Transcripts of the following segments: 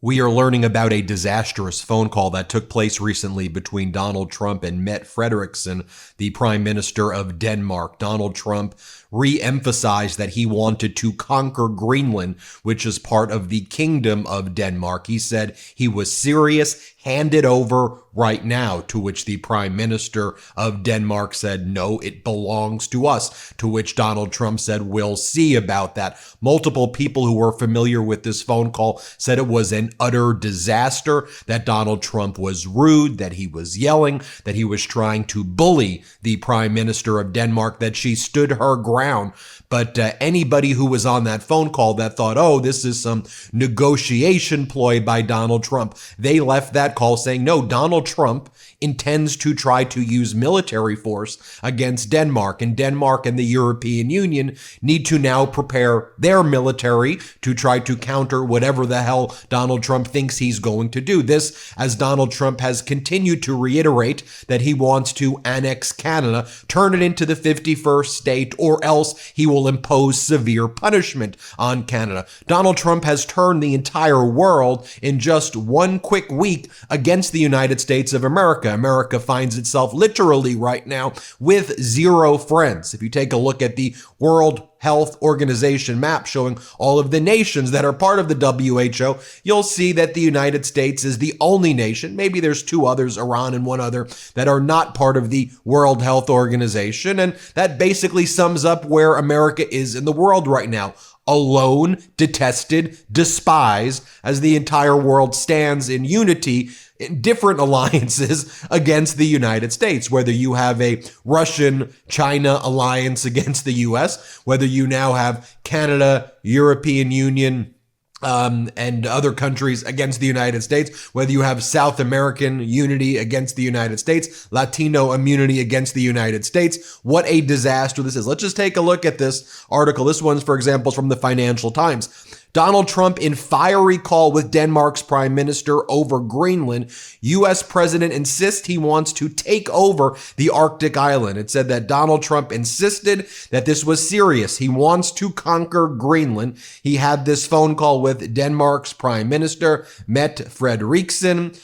We are learning about a disastrous phone call that took place recently between Donald Trump and Mette Frederiksen, the Prime Minister of Denmark. Donald Trump re-emphasized that he wanted to conquer Greenland, which is part of the Kingdom of Denmark. He said he was serious, hand it over right now, to which the Prime Minister of Denmark said, no, it belongs to us, to which Donald Trump said, we'll see about that. Multiple people who were familiar with this phone call said it was an utter disaster, that Donald Trump was rude, that he was yelling, that he was trying to bully the Prime Minister of Denmark, that she stood her ground. But anybody who was on that phone call that thought, oh, this is some negotiation ploy by Donald Trump, they left that call saying, no, Donald Trump intends to try to use military force against Denmark, and Denmark and the European Union need to now prepare their military to try to counter whatever the hell Donald Trump thinks he's going to do. This, as Donald Trump has continued to reiterate that he wants to annex Canada, turn it into the 51st state, or else he will impose severe punishment on Canada. Donald Trump has turned the entire world in just one quick week against the United States of America. America finds itself literally right now with zero friends. If you take a look at the World Health Organization map showing all of the nations that are part of the WHO, you'll see that the United States is the only nation, maybe there's two others, Iran and one other, that are not part of the World Health Organization. And that basically sums up where America is in the world right now. Alone, detested, despised, as the entire world stands in unity in different alliances against the United States, whether you have a Russian-China alliance against the U.S., whether you now have Canada, European Union, and other countries against the United States, whether you have South American unity against the United States, Latino immunity against the United States. What a disaster this is. Let's just take a look at this article. This one's, for example, from the Financial Times. Donald Trump in fiery call with Denmark's prime minister over Greenland. U.S. president insists he wants to take over the Arctic island. It said that Donald Trump insisted that this was serious. He wants to conquer Greenland. He had this phone call with Denmark's prime minister, Mette Frederiksen.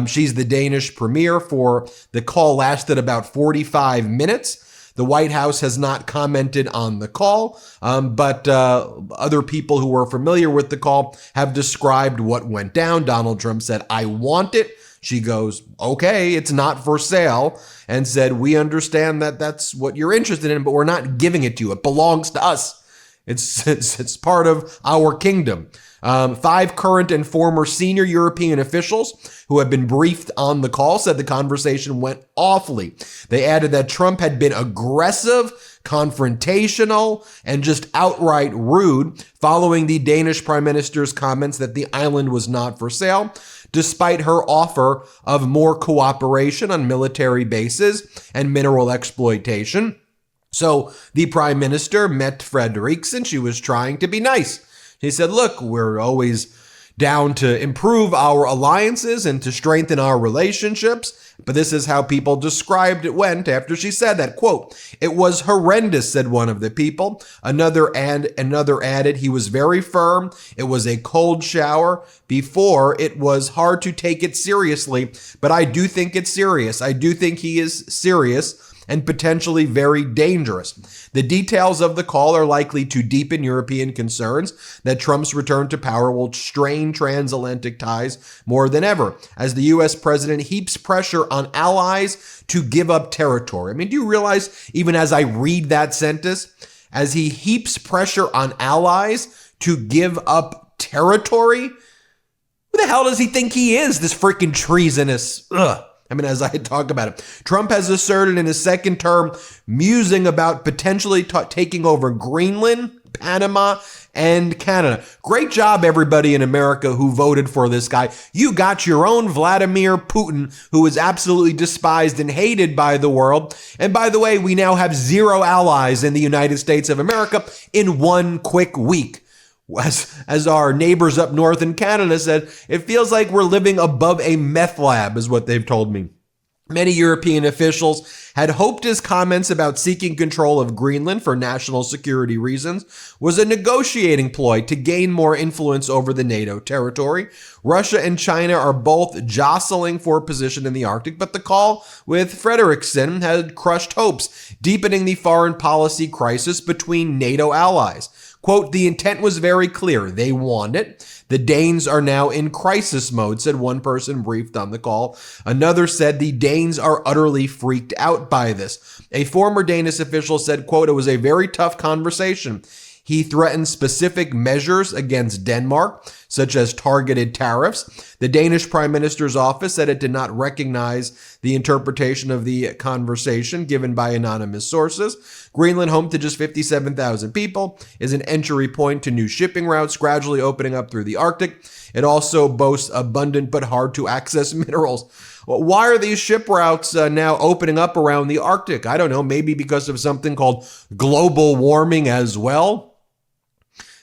She's the Danish premier. For the call lasted about 45 minutes. The White House has not commented on the call, but other people who were familiar with the call have described what went down. Donald Trump said, I want it. She goes, okay, it's not for sale, and said, we understand that that's what you're interested in, but we're not giving it to you. It belongs to us. It's part of our kingdom. 5 current and former senior European officials who have been briefed on the call said the conversation went awfully. They added that Trump had been aggressive, confrontational, and just outright rude following the Danish prime minister's comments that the island was not for sale, despite her offer of more cooperation on military bases and mineral exploitation. So the prime minister, Mette Frederiksen, she was trying to be nice. He said, look, we're always down to improve our alliances and to strengthen our relationships. But this is how people described it went after she said that. Quote, it was horrendous, said one of the people. Another added, he was very firm. It was a cold shower. Before, it was hard to take it seriously. But I do think it's serious. I do think he is serious and potentially very dangerous. The details of the call are likely to deepen European concerns that Trump's return to power will strain transatlantic ties more than ever, as the U.S. president heaps pressure on allies to give up territory. I mean, do you realize, even as I read that sentence, as he heaps pressure on allies to give up territory? Who the hell does he think he is, this freaking treasonous? As I talk about it, Trump has asserted in his second term, musing about potentially taking over Greenland, Panama, and Canada. Great job, everybody in America who voted for this guy. You got your own Vladimir Putin, who is absolutely despised and hated by the world. And by the way, we now have 0 allies in the United States of America in one quick week. As our neighbors up north in Canada said, it feels like we're living above a meth lab, is what they've told me. Many European officials had hoped his comments about seeking control of Greenland for national security reasons was a negotiating ploy to gain more influence over the NATO territory. Russia and China are both jostling for position in the Arctic, but the call with Frederiksen had crushed hopes, deepening the foreign policy crisis between NATO allies. Quote, the intent was very clear. They want it. The Danes are now in crisis mode, said one person briefed on the call. Another said the Danes are utterly freaked out by this. A former Danish official said, quote, it was a very tough conversation. He threatened specific measures against Denmark, such as targeted tariffs. The Danish Prime Minister's office said it did not recognize the interpretation of the conversation given by anonymous sources. Greenland, home to just 57,000 people, is an entry point to new shipping routes gradually opening up through the Arctic. It also boasts abundant but hard to access minerals. Well, why are these ship routes now opening up around the Arctic? I don't know, maybe because of something called global warming as well.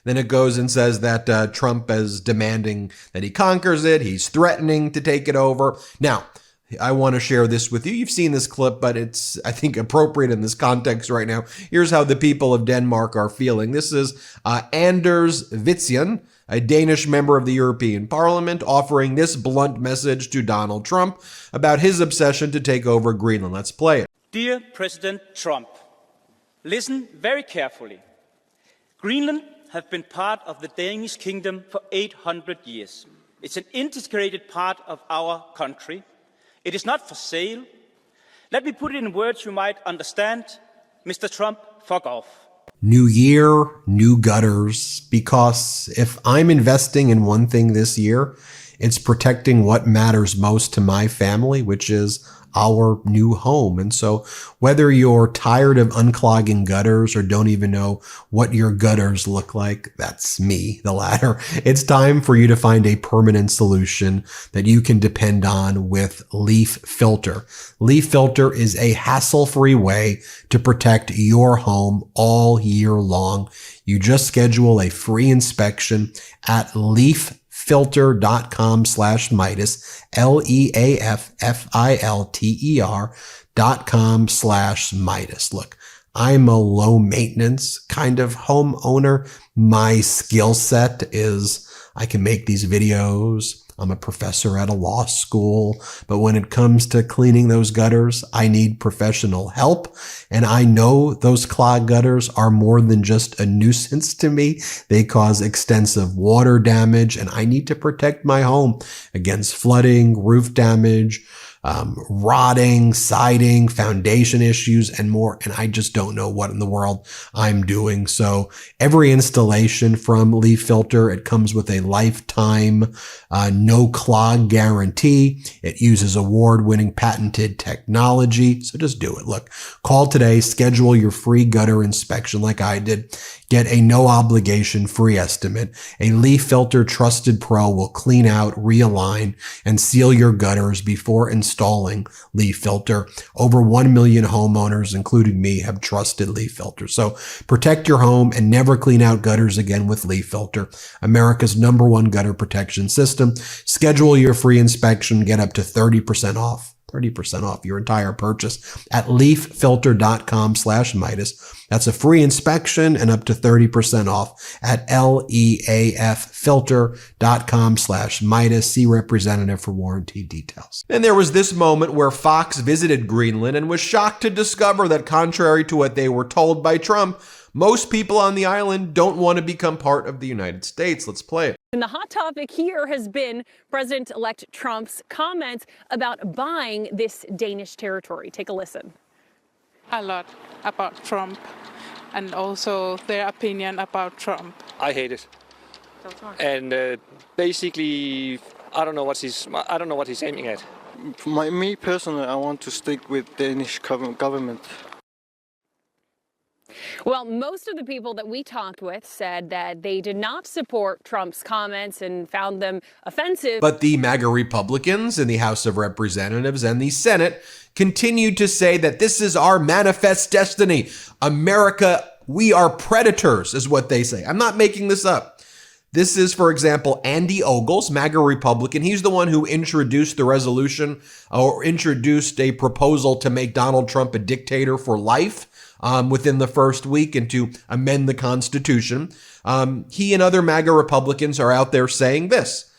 Then it goes and says that Trump is demanding that he conquers it. He's threatening to take it over. Now, I want to share this with you. You've seen this clip, but it's, I think, appropriate in this context right now. Here's how the people of Denmark are feeling. This is Anders Witzien, a Danish member of the European Parliament, offering this blunt message to Donald Trump about his obsession to take over Greenland. Let's play it. Dear President Trump, listen very carefully. Greenland have been part of the Danish kingdom for 800 years. It's an integrated part of our country. It is not for sale. Let me put it in words you might understand. Mr. Trump, fuck off. New year, new gutters, because if I'm investing in one thing this year, it's protecting what matters most to my family, which is our new home. And so whether you're tired of unclogging gutters or don't even know what your gutters look like, that's me, the latter. It's time for you to find a permanent solution that you can depend on with Leaf Filter. Leaf Filter is a hassle-free way to protect your home all year long. You just schedule a free inspection at leaffilter.com/Meidas, LEAFFILTER.com/Meidas. Look, I'm a low maintenance kind of homeowner. My skill set is I can make these videos. I'm a professor at a law school, but when it comes to cleaning those gutters, I need professional help. And I know those clogged gutters are more than just a nuisance to me. They cause extensive water damage, and I need to protect my home against flooding, roof damage, rotting, siding, foundation issues, and more. And I just don't know what in the world I'm doing. So every installation from Leaf Filter, it comes with a lifetime no clog guarantee. It uses award-winning patented technology. So just do it. Look, call today, schedule your free gutter inspection like I did. Get a no obligation free estimate. A Leaf Filter trusted pro will clean out, realign, and seal your gutters before installing Leaf Filter. Over 1 million homeowners, including me, have trusted Leaf Filter. So protect your home and never clean out gutters again with Leaf Filter, America's #1 gutter protection system. Schedule your free inspection. Get up to 30% off. 30% off your entire purchase at leaffilter.com/Meidas. That's a free inspection and up to 30% off at leaffilter.com/Meidas. See representative for warranty details. And there was this moment where Fox visited Greenland and was shocked to discover that contrary to what they were told by Trump, most people on the island don't want to become part of the United States. Let's play it. And the hot topic here has been President-elect Trump's comments about buying this Danish territory. Take a listen. A lot about Trump and also their opinion about Trump. I hate it. And basically, I don't know what he's aiming at. Me personally, I want to stick with Danish government. Well, most of the people that we talked with said that they did not support Trump's comments and found them offensive. But the MAGA Republicans in the House of Representatives and the Senate continued to say that this is our manifest destiny. America, we are predators, is what they say. I'm not making this up. This is, for example, Andy Ogles, MAGA Republican. He's the one who introduced the resolution or introduced a proposal to make Donald Trump a dictator for life within the first week and to amend the Constitution. He and other MAGA Republicans are out there saying this.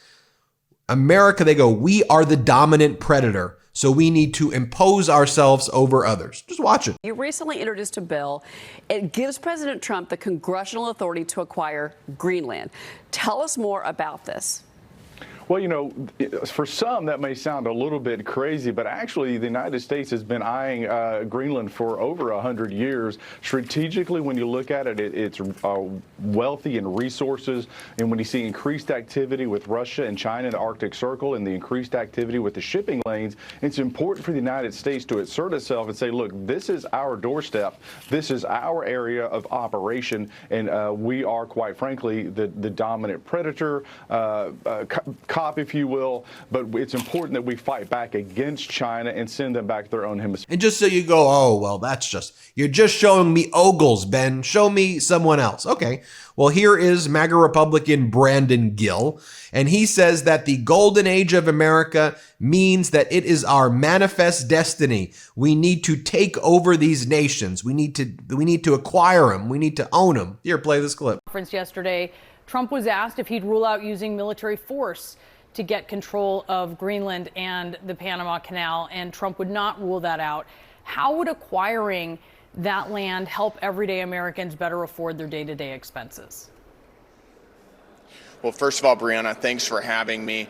America, they go, we are the dominant predator, so we need to impose ourselves over others. Just watch it. You recently introduced a bill. It gives President Trump the congressional authority to acquire Greenland. Tell us more about this. Well, you know, for some that may sound a little bit crazy, but actually the United States has been eyeing Greenland for over 100 years. Strategically, when you look at it, it's wealthy in resources. And when you see increased activity with Russia and China in the Arctic Circle and the increased activity with the shipping lanes, it's important for the United States to assert itself and say, look, this is our doorstep. This is our area of operation. And we are, quite frankly, the dominant predator, cop, if you will, but it's important that we fight back against China and send them back to their own hemisphere. And just so you go, oh, well, you're just showing me Ogles, Ben. Show me someone else. Okay. Well, here is MAGA Republican Brandon Gill, and he says that the golden age of America means that it is our manifest destiny. We need to take over these nations. We need to acquire them. We need to own them. Here, play this clip. Conference yesterday, Trump was asked if he'd rule out using military force to get control of Greenland and the Panama Canal, and Trump would not rule that out. How would acquiring that land help everyday Americans better afford their day-to-day expenses? Well, first of all, Brianna, thanks for having me.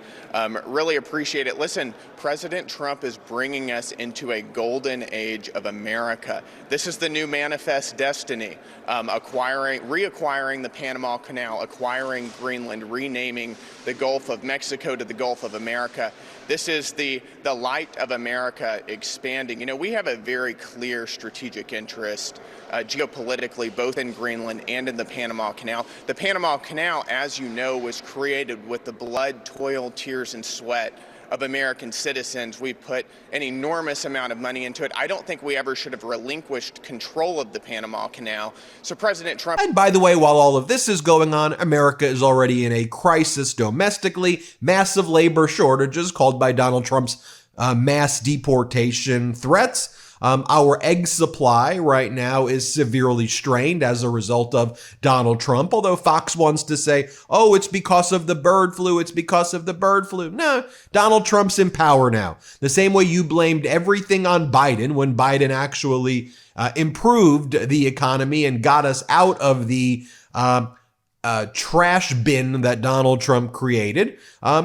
Really appreciate it. Listen, President Trump is bringing us into a golden age of America. This is the new manifest destiny, reacquiring the Panama Canal, acquiring Greenland, renaming the Gulf of Mexico to the Gulf of America. This is the light of America expanding. You know, we have a very clear strategic interest geopolitically, both in Greenland and in the Panama Canal. The Panama Canal, as you know, was created with the blood, toil, tears, and sweat of American citizens. We put an enormous amount of money into it. I don't think we ever should have relinquished control of the Panama Canal. So President Trump... And by the way, while all of this is going on, America is already in a crisis domestically, massive labor shortages called by Donald Trump's mass deportation threats. Our egg supply right now is severely strained as a result of Donald Trump, although Fox wants to say, oh, it's because of the bird flu. It's because of the bird flu. No, Donald Trump's in power now. The same way you blamed everything on Biden when Biden actually improved the economy and got us out of the trash bin that Donald Trump created.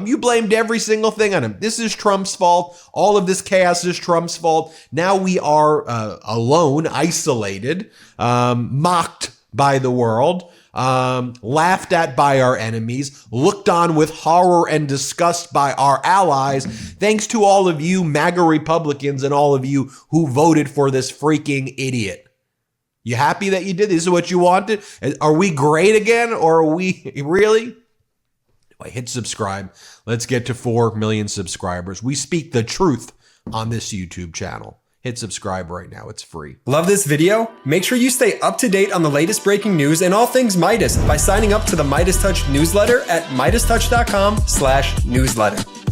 You blamed every single thing on him. This is Trump's fault. All of this chaos is Trump's fault. Now we are alone, isolated, mocked by the world, laughed at by our enemies, looked on with horror and disgust by our allies, thanks to all of you MAGA Republicans and all of you who voted for this freaking idiot. You happy that you did? This is what you wanted? Are we great again? Or are we really? Hit subscribe. Let's get to 4 million subscribers. We speak the truth on this YouTube channel. Hit subscribe right now. It's free. Love this video? Make sure you stay up to date on the latest breaking news and all things Midas by signing up to the MeidasTouch newsletter at MeidasTouch.com/newsletter.